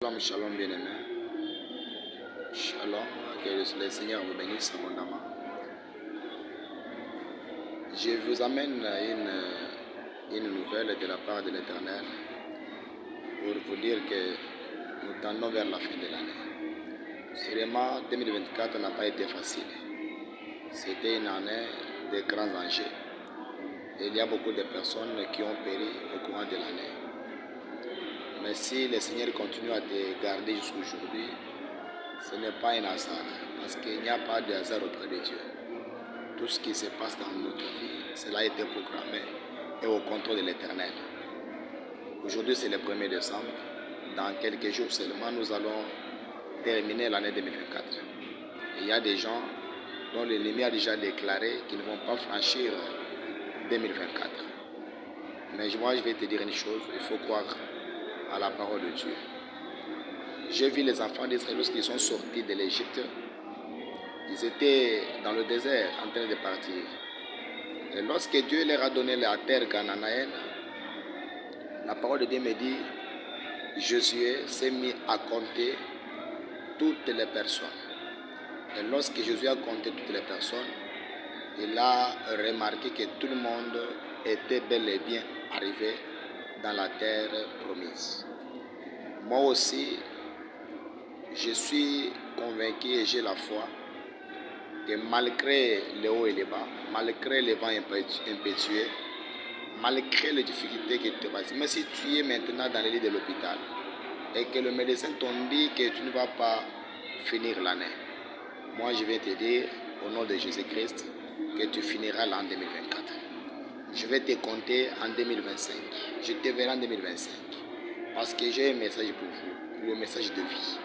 Shalom, shalom bien-aimé. Shalom, que le Seigneur vous bénisse abondamment. Je vous amène une nouvelle de la part de l'Éternel pour vous dire que nous tendons vers la fin de l'année. Sûrement 2024 n'a pas été facile. C'était une année de grands enjeux. Il y a beaucoup de personnes qui ont péri au courant de l'année. Mais si le Seigneur continue à te garder jusqu'aujourd'hui, ce n'est pas un hasard, parce qu'il n'y a pas de hasard auprès de Dieu. Tout ce qui se passe dans notre vie, cela a été programmé et au contrôle de l'Éternel. Aujourd'hui, c'est le 1er décembre. Dans quelques jours seulement, nous allons terminer l'année 2024. Il y a des gens dont l'ennemi a déjà déclaré qu'ils ne vont pas franchir 2024. Mais moi, je vais te dire une chose, il faut croire à la parole de Dieu. J'ai vu les enfants d'Israël lorsqu'ils sont sortis de l'Égypte. Ils étaient dans le désert en train de partir. Et lorsque Dieu leur a donné la terre cananéenne, la parole de Dieu me dit, Josué s'est mis à compter toutes les personnes. Et lorsque Josué a compté toutes les personnes, il a remarqué que tout le monde était bel et bien arrivé dans la terre promise. Moi aussi, je suis convaincu et j'ai la foi que malgré les hauts et les bas, malgré les vents impétueux, malgré les difficultés que tu passes, même si tu es maintenant dans le lit de l'hôpital et que le médecin t'a dit que tu ne vas pas finir l'année, moi je vais te dire au nom de Jésus-Christ que tu finiras l'an 2024. Je vais te compter en 2025. Je te verrai en 2025 parce que j'ai un message pour vous, le message de vie.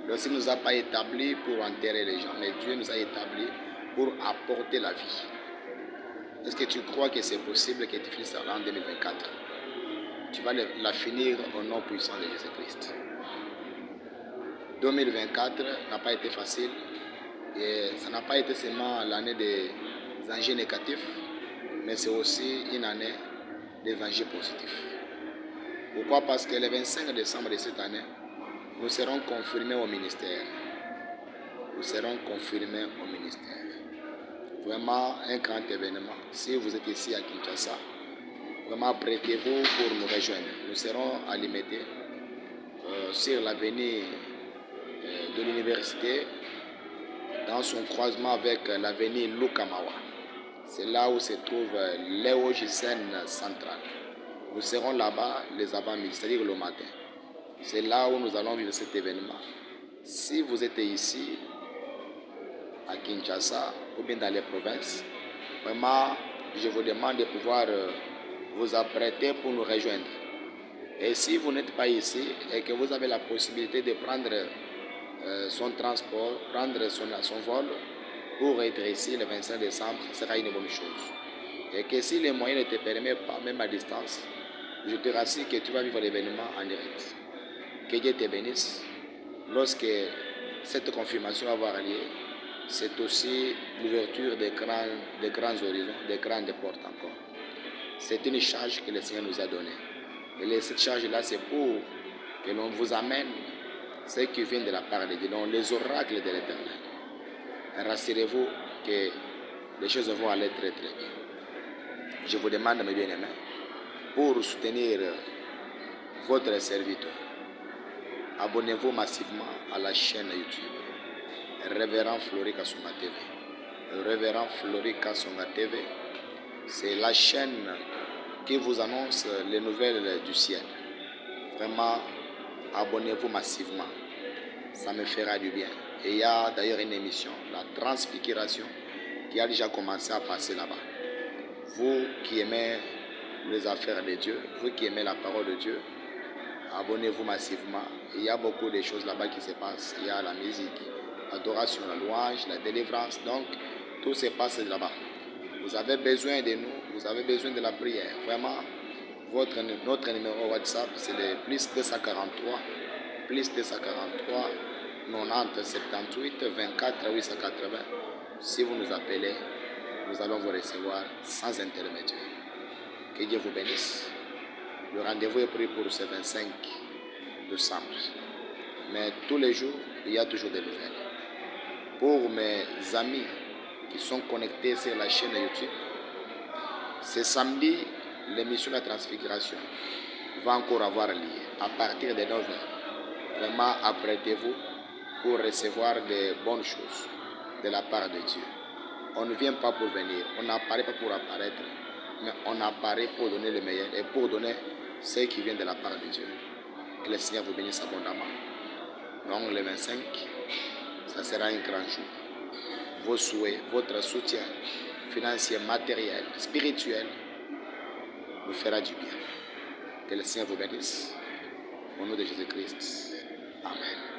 Le Seigneur ne nous a pas établis pour enterrer les gens, mais Dieu nous a établis pour apporter la vie. Est-ce que tu crois que c'est possible que tu finisses l'an 2024? Tu vas la finir au nom puissant de Jésus-Christ. 2024 n'a pas été facile et ça n'a pas été seulement l'année des enjeux négatifs, mais c'est aussi une année des enjeux positifs. Pourquoi? Parce que le 25 décembre de cette année, nous serons confirmés au ministère. Nous serons confirmés au ministère. Vraiment un grand événement. Si vous êtes ici à Kinshasa, vraiment prêtez-vous pour nous rejoindre. Nous serons à Limete, sur l'avenue de l'université, dans son croisement avec l'avenue Lukamawa. C'est là où se trouve l'EOGCN central. Nous serons là-bas les avant-midi, c'est-à-dire le matin. C'est là où nous allons vivre cet événement. Si vous êtes ici, à Kinshasa, ou bien dans les provinces, vraiment, je vous demande de pouvoir vous apprêter pour nous rejoindre. Et si vous n'êtes pas ici et que vous avez la possibilité de prendre son transport, prendre son vol pour être ici le 25 décembre, ce sera une bonne chose. Et que si les moyens ne te permettent pas, même à distance, je te rassure que tu vas vivre l'événement en direct. Que Dieu te bénisse. Lorsque cette confirmation va avoir lieu, c'est aussi l'ouverture des grands horizons, des grandes portes encore. C'est une charge que le Seigneur nous a donnée. Et cette charge-là, c'est pour que l'on vous amène ce qui vient de la part de Dieu, les oracles de l'Éternel. Rassurez-vous que les choses vont aller très très bien. Je vous demande, mes bien-aimés, pour soutenir votre serviteur, abonnez-vous massivement à la chaîne YouTube Révérend Flori Kasonga TV. Révérend Flori Kasonga TV, c'est la chaîne qui vous annonce les nouvelles du ciel. Vraiment, abonnez-vous massivement. Ça me fera du bien. Et il y a d'ailleurs une émission, la Transfiguration, qui a déjà commencé à passer là-bas. Vous qui aimez les affaires de Dieu, vous qui aimez la parole de Dieu, abonnez-vous massivement. Il y a beaucoup de choses là-bas qui se passent. Il y a la musique, l'adoration, la louange, la délivrance. Donc, tout se passe là-bas. Vous avez besoin de nous, vous avez besoin de la prière. Vraiment, notre numéro WhatsApp, c'est le plus 243, 90 78 24 880. Si vous nous appelez, nous allons vous recevoir sans intermédiaire. Que Dieu vous bénisse. Le rendez-vous est pris pour ce 25 décembre. Mais tous les jours, il y a toujours des nouvelles. Pour mes amis qui sont connectés sur la chaîne YouTube, ce samedi, l'émission La Transfiguration va encore avoir lieu à partir de 9h. Vraiment, apprêtez-vous pour recevoir de bonnes choses de la part de Dieu. On ne vient pas pour venir, on n'apparaît pas pour apparaître, mais on apparaît pour donner le meilleur et pour donner ce qui vient de la part de Dieu. Que le Seigneur vous bénisse abondamment. Donc le 25, ça sera un grand jour. Vos souhaits, votre soutien financier, matériel, spirituel vous fera du bien. Que le Seigneur vous bénisse. Au nom de Jésus-Christ. Amen.